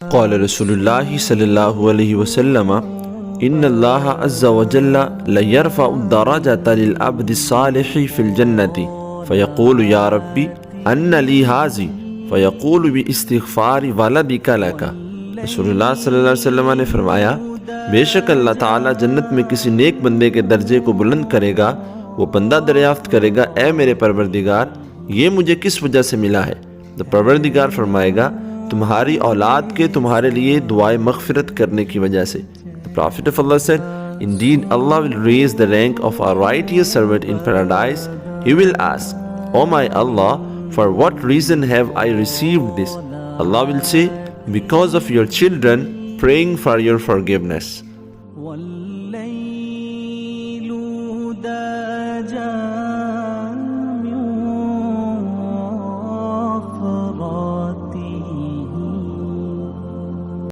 क़ाल रसूलुल्लाह सल्लल्लाहु अलैहि वसल्लम इन्नल्लाह अज़्ज़ा व जल्ला लयरफ़उ दरजत लिल अब्दि सालिहि फ़िल जन्नति फ़यक़ूलु या रब्बी अन्ना ली हाज़ी फ़यक़ूलु बि इस्तिग़फ़ारि वलदिका लका। रसूलुल्लाह सल्लल्लाहु अलैहि वसल्लम ने फरमाया, बेशक अल्लाह ताला जन्नत में किसी नेक बंदे के दर्जे को बुलंद करेगा। वो बंदा दरियाफ्त करेगा, ए मेरे परवरदिगार, ये मुझे किस वजह से मिला है? तो परवरदिगार फरमाएगा, तुम्हारी औलाद के तुम्हारे लिए दुआए मग़फ़िरत करने की वजह से। The Prophet of Allah said, indeed Allah will raise the rank of a righteous servant in paradise. He will ask, O my Allah, for what reason have I received this? Allah will say, because of your children praying for your forgiveness.